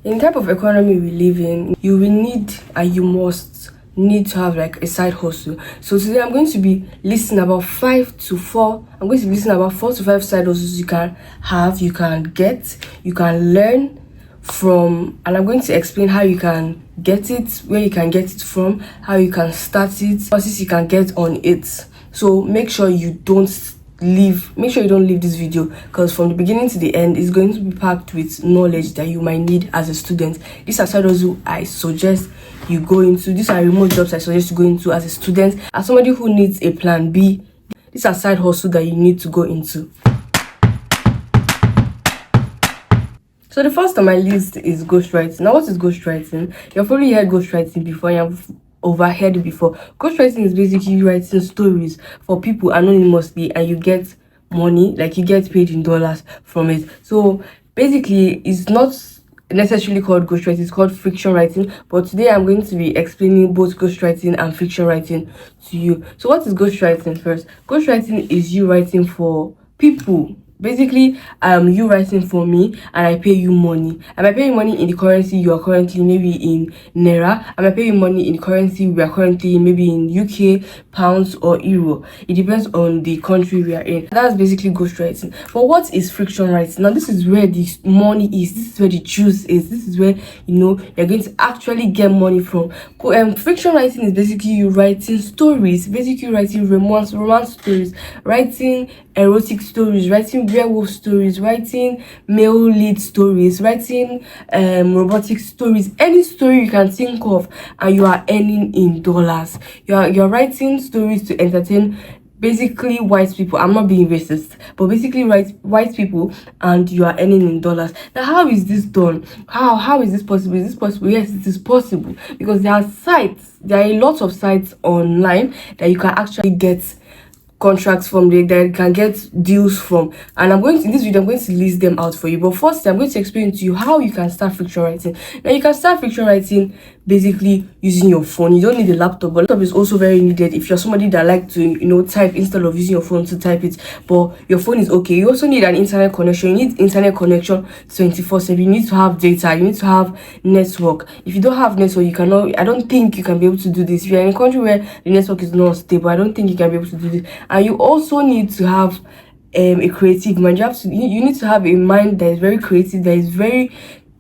In the type of economy we live in, you will need and you must need to have like a side hustle. So today I'm going to be listing about 5 to 4. I'm going to be listing about 4 to 5 side hustles you can have, you can get, you can learn from, and I'm going to explain how you can get it, where you can get it from, how you can start it, courses you can get on it. So make sure you don't leave this video, because from the beginning to the end it's going to be packed with knowledge that you might need as a student. These are side hustles I suggest you go into. These are remote jobs I suggest you go into as a student, as somebody who needs a plan B. These are side hustles that you need to go into. So the first on my list is ghostwriting. Now, what is ghostwriting? You've probably heard ghostwriting before, you've overheard it before. Ghostwriting is basically writing stories for people anonymously, and you get money, like you get paid in dollars from it. So basically, it's not necessarily called ghostwriting, it's called fiction writing. But today I'm going to be explaining both ghostwriting and fiction writing to you. So what is ghostwriting first? Ghostwriting is you writing for people. Basically, you writing for me and I pay you money. I might pay you money in the currency you are currently, maybe in Naira. I might pay you money in the currency we are currently, maybe in UK, pounds or euro. It depends on the country we are in. That's basically ghostwriting. But what is fiction writing? Now, this is where the money is. This is where the juice is. This is where, you're going to actually get money from. Fiction writing is basically you writing stories, basically writing romance stories, writing erotic stories, writing werewolf stories, writing male lead stories, writing robotic stories, any story you can think of, and you are earning in dollars. You're writing stories to entertain basically white people. I'm not being racist, but basically white people, and you are earning in dollars. Now, how is this done? How is this possible? Is this possible? Yes, it is possible, because there are a lot of sites online that you can actually get contracts from, that you can get deals from, and in this video I'm going to list them out for you. But first, I'm going to explain to you how you can start fiction writing. Now, you can start fiction writing basically using your phone. You don't need a laptop, but laptop is also very needed if you're somebody that like to type instead of using your phone to type it. But your phone is okay. You also need an internet connection. You need internet connection 24/7. You need to have data, you need to have network. If you don't have network, I don't think you can be able to do this. If you're in a country where the network is not stable, I don't think you can be able to do this. And you also need to have a creative mind. You need to have a mind that is very creative, that is very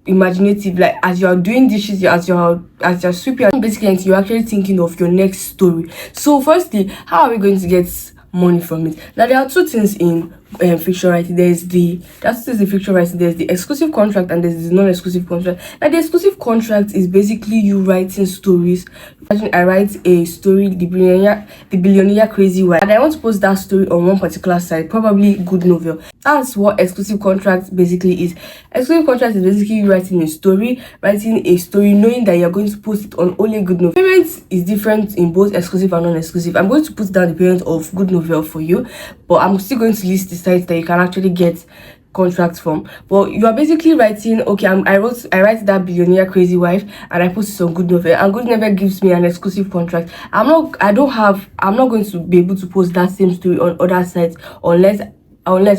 imaginative. Like, as you're doing dishes, as you're sweeping, basically you're actually thinking of your next story. So firstly, how are we going to get money from it? Now, there are two things in fiction writing. There's the fiction writing, there's the exclusive contract, and there's the non-exclusive contract. Now, the exclusive contract is basically you writing stories. Imagine I write a story, the billionaire crazy wife, and I want to post that story on one particular site, probably Good Novel. That's what exclusive contract basically is. Exclusive contract is basically you writing a story, knowing that you're going to post it on only Good Novel. Payment is different in both exclusive and non-exclusive. I'm going to put down the payment of Good Novel for you, but I'm still going to list the sites that you can actually get contracts from. But you are basically writing, okay, I write that billionaire crazy wife, and I post it on Good Novel, and Good Novel gives me an exclusive contract. I'm not going to be able to post that same story on other sites unless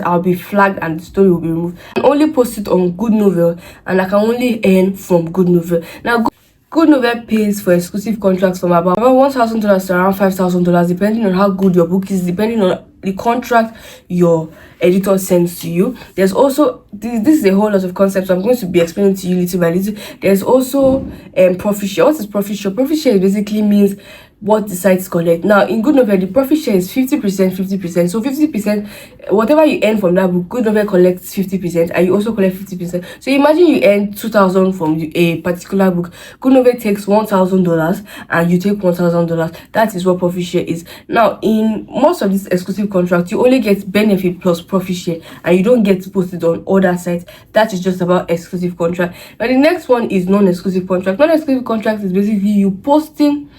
I'll be flagged and the story will be removed. I can only post it on Good Novel, and I can only earn from Good Novel. Now, Good Novel pays for exclusive contracts from about $1,000 to around $5,000, depending on how good your book is, depending on the contract your editor sends to you. There's also this is a whole lot of concepts, so I'm going to be explaining to you little by little. There's also profit share. What is profit share? Profit share basically means what the sites collect. Now, in Good Novel, the profit share is 50%, 50%. So 50%, whatever you earn from that book, Good Novel collects 50%, and you also collect 50%. So imagine you earn $2,000 from a particular book. Good Novel takes $1,000, and you take $1,000. That is what profit share is. Now, in most of these exclusive contracts, you only get benefit plus profit share, and you don't get to post it on other sites. That is just about exclusive contract. Now, the next one is non-exclusive contract. Non-exclusive contract is basically you posting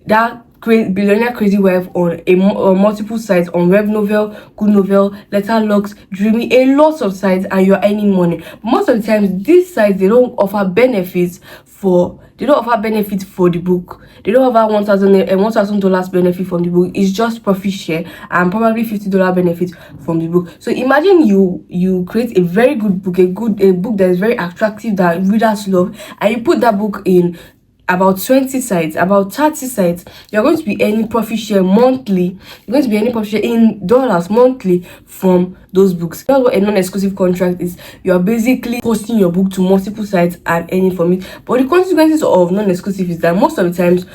that Billionaire Crazy Wife on on multiple sites, on Web Novel, Good Novel, Letterlux, Dreamy, a lot of sites, and you're earning money. Most of the times these sites, they don't offer benefits for the book. They don't offer $1,000 benefit from the book. It's just profit share and probably $50 benefit from the book. So imagine you create a very good book, a book that is very attractive, that readers love, and you put that book in about 20 sites, about 30 sites. You're going to be earning profit share monthly. You're going to be earning profit share in dollars monthly from those books. That's what a non-exclusive contract is. You are basically posting your book to multiple sites and earning from it. But the consequences of non-exclusive is that most of the times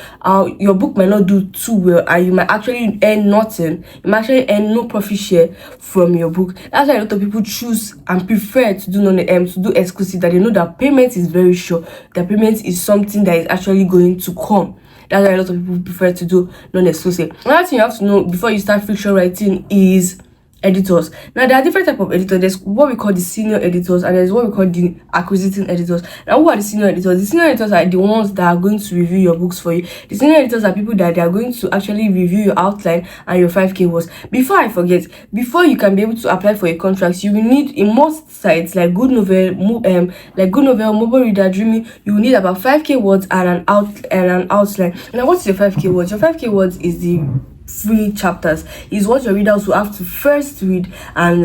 your book might not do too well, and you might actually earn nothing. You might actually earn no profit share from your book. That's why a lot of people choose and prefer to do exclusive, that they know that payment is very sure. That payment is something that is actually going to come. That's why a lot of people prefer to do non-exclusive. Another thing you have to know before you start fiction writing is editors. Now there are different type of editors. There's what we call the senior editors, and there's what we call the acquisiting editors. Now who are the senior editors? The senior editors are the ones that are going to review your books for you. The senior editors are people that they are going to actually review your outline and your 5k words. Before I forget, before you can be able to apply for a contract, you will need, in most sites like Good Novel, Mobile Reader, Dreamy, you will need about 5k words and an outline. Now what is your 5k words? Your 5k words is the free chapters. Is what your readers will have to first read, and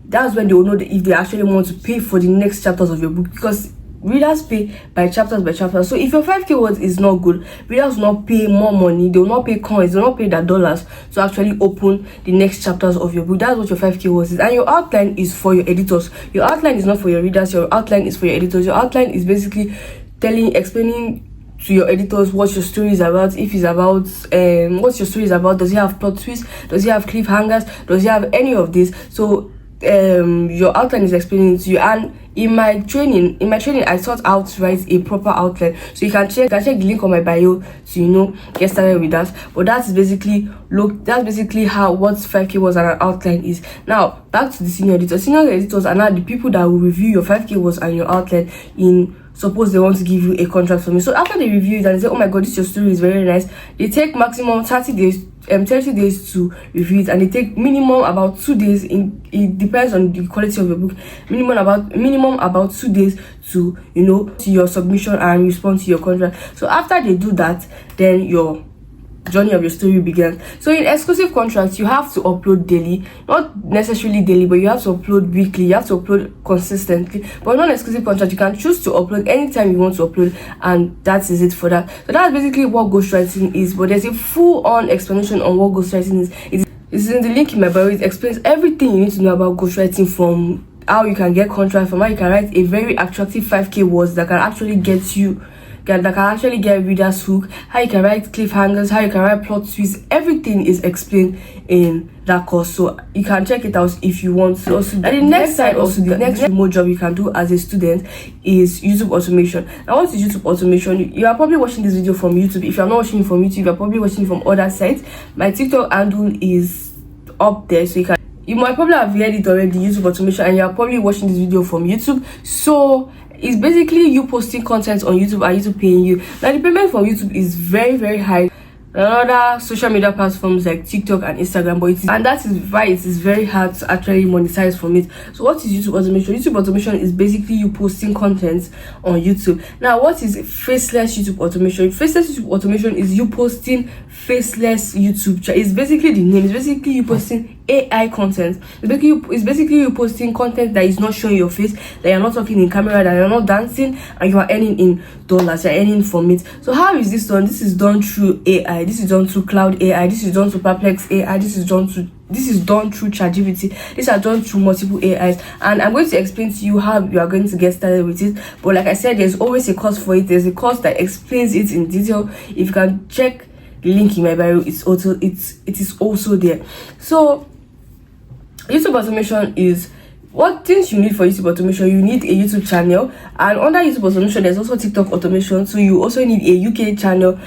that's when they will know if they actually want to pay for the next chapters of your book, because readers pay by chapters by chapters. So if your 5k words is not good, readers will not pay more money, they will not pay coins, they will not pay their dollars to actually open the next chapters of your book. That's what your 5k words is. And your outline is for your editors. Your outline is not for your readers. Your outline is for your editors. Your outline is basically explaining to your editors what your story is about. If it's about what your story is about, does it have plot twists, does it have cliffhangers, does it have any of this? So your outline is explaining to you. And in my training I taught how to write a proper outline, so you can check the link on my bio to get started with that. But that's basically how what 5k words and an outline is. Now back to the senior editors. Senior editors are now the people that will review your 5k words and your outline. Suppose they want to give you a contract from me. So after they review it and they say, oh my god, your story is very nice, they take maximum 30 days to review it, and they take minimum about 2 days. It depends on the quality of your book. Minimum about 2 days to to your submission and respond to your contract. So after they do that, then your journey of your story begins. So in exclusive contracts, you have to upload daily, not necessarily daily, but you have to upload weekly, you have to upload consistently. But non-exclusive contract, you can choose to upload anytime you want to upload, and that is it for that. So that's basically what ghostwriting is. But there's a full-on explanation on what ghostwriting is. It's in the link in my bio. It explains everything you need to know about ghostwriting, from how you can get contracts, from how you can write a very attractive 5k words that can actually get readers hooked, how you can write cliffhangers, how you can write plot twists. Everything is explained in that course, so you can check it out if you want to. Also, and the next remote job you can do as a student is YouTube automation. Now what is YouTube automation? You are probably watching this video from YouTube. If you are not watching it from YouTube, you are probably watching it from other sites. My TikTok handle is up there, so you might probably have heard it already, YouTube automation, and you are probably watching this video from YouTube. So it's basically you posting content on YouTube and YouTube paying you. Now the payment from YouTube is very, very high. Other social media platforms like TikTok and Instagram, and that is why it is very hard to actually monetize from it. So what is YouTube automation? YouTube automation is basically you posting content on YouTube. Now what is faceless YouTube automation? Faceless YouTube automation is you posting faceless YouTube. It's basically the name. It's basically you posting AI content. It's basically you posting content that is not showing your face, that you're not talking in camera, that you're not dancing, and you are earning in dollars. You're earning from it. So how is this done? This is done through AI. This is done through Cloud AI. This is done through Perplex AI. This is done through ChatGPT. These are done through multiple AIs, and I'm going to explain to you how you are going to get started with it. But like I said, there's always a course for it. There's a course that explains it in detail. If you can check the link in my bio, it is also there. So YouTube automation is what things you need for YouTube automation. You need a YouTube channel, and under YouTube automation there's also TikTok automation, so you also need a UK channel.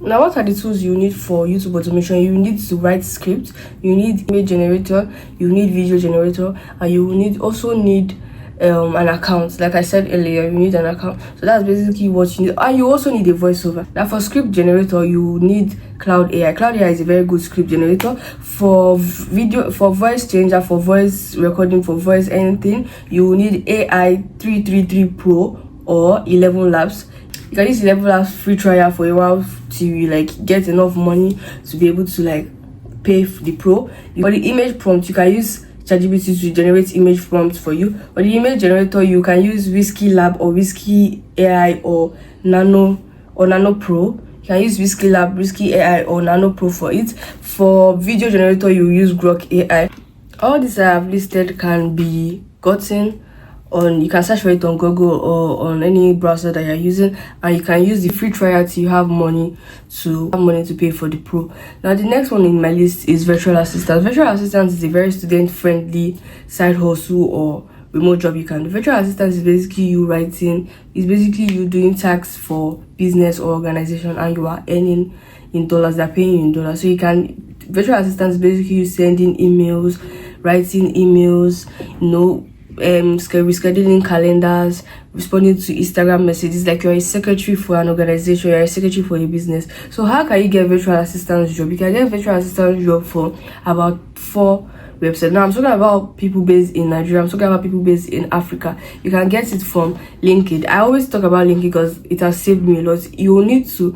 Now what are the tools you need for YouTube automation? You need to write scripts, you need image generator, you need video generator, and you also need an account. Like I said earlier, you need an account. So that's basically what you need. And you also need a voiceover. Now for script generator, you need Cloud AI. Cloud AI is a very good script generator. For video, for voice changer, for voice recording, for voice anything, you need AI 333 Pro or 11 Labs. You can use 11 Labs free trial for a while to like get enough money to be able to like pay for the pro. For the image prompt, you can use ChatGPT to generate image prompts for you. For the image generator, you can use Whiskey Lab or Whiskey AI or Nano Pro. You can use Whiskey Lab, Whiskey AI or Nano Pro for it. For video generator, you use Grok AI. All these I have listed can be gotten on, you can search for it on Google or on any browser that you're using, and you can use the free trial till you have money to pay for the pro. Now the next one in my list is virtual assistant. Virtual assistant is a very student friendly side hustle or remote job you can do. Virtual assistant is basically you writing, it's basically you doing tax for business or organization, and you are earning in dollars, they're paying you in dollars. So you can, virtual assistant is basically you sending emails, writing emails, rescheduling calendars, responding to Instagram messages. Like you're a secretary for an organization, you're a secretary for a business. So how can you get virtual assistant job? You can get virtual assistant job for about 4 websites. Now I'm talking about people based in Nigeria, I'm talking about people based in Africa. You can get it from LinkedIn. I always talk about LinkedIn because it has saved me a lot. You need to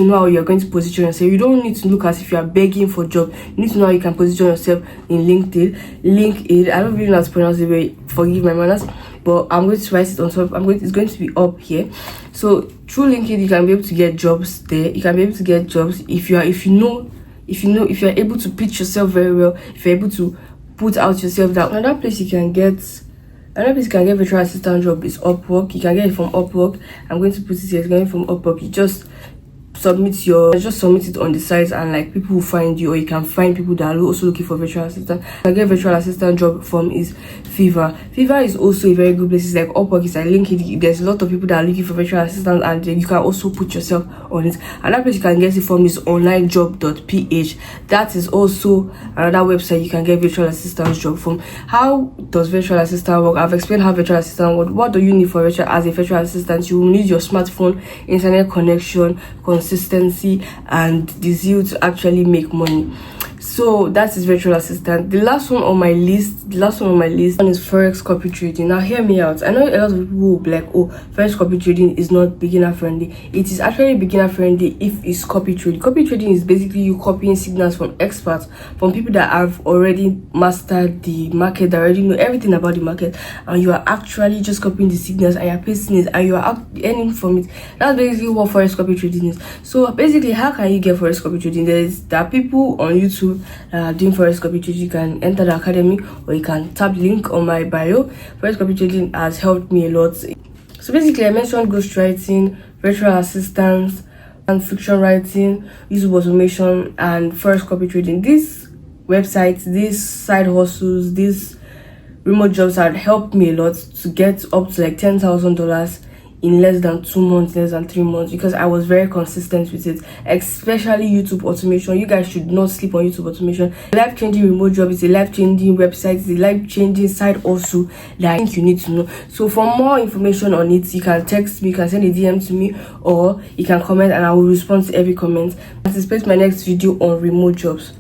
know how you're going to position yourself. You don't need to look as if you are begging for a job. You need to know how you can position yourself in LinkedIn. I don't really know how to pronounce it, but forgive my manners, but I'm going to write it on top. It's going to be up here. So through LinkedIn, you can be able to get jobs there. You can be able to get jobs if you're able to pitch yourself very well, if you're able to put out yourself there. Another place you can get virtual assistant job is Upwork. You can get it from Upwork. I'm going to put it here. It's going from Upwork. You just submit it on the site, and like people will find you, or you can find people that are also looking for virtual assistant. I get virtual assistant job from is Fiverr. Fiverr is also a very good place. It's like Upwork, it's like LinkedIn. There's a lot of people that are looking for virtual assistant, and you can also put yourself on it. Another place you can get it from is onlinejob.ph. That is also another website you can get virtual assistant job from. How does virtual assistant work? I've explained how virtual assistant works. What do you need for as a virtual assistant? You will need your smartphone, internet connection, consistency, and the zeal to actually make money. So that is virtual assistant. The last one on my list is Forex Copy Trading. Now hear me out. I know a lot of people will be like, oh, Forex Copy Trading is not beginner friendly. It is actually beginner friendly if it's copy trading. Copy trading is basically you copying signals from experts, from people that have already mastered the market, that already know everything about the market, and you are actually just copying the signals and you're pasting it and you are earning from it. That's basically what Forex Copy Trading is. So basically, how can you get Forex Copy Trading? There are people on YouTube doing Forex Copy Trading. You can enter the academy, or you can tap the link on my bio. Forex Copy Trading has helped me a lot. So basically, I mentioned ghostwriting, virtual assistance, and fiction writing, YouTube automation, and Forex Copy Trading. These websites, these side hustles, these remote jobs have helped me a lot to get up to like $10,000 in less than 2 months, less than 3 months, because I was very consistent with it. Especially YouTube automation. You guys should not sleep on YouTube automation. Life-changing remote job is a life-changing website, it's a life-changing side also that I think you need to know. So for more information on it, you can text me, you can send a DM to me, or you can comment and I will respond to every comment. Anticipate my next video on remote jobs.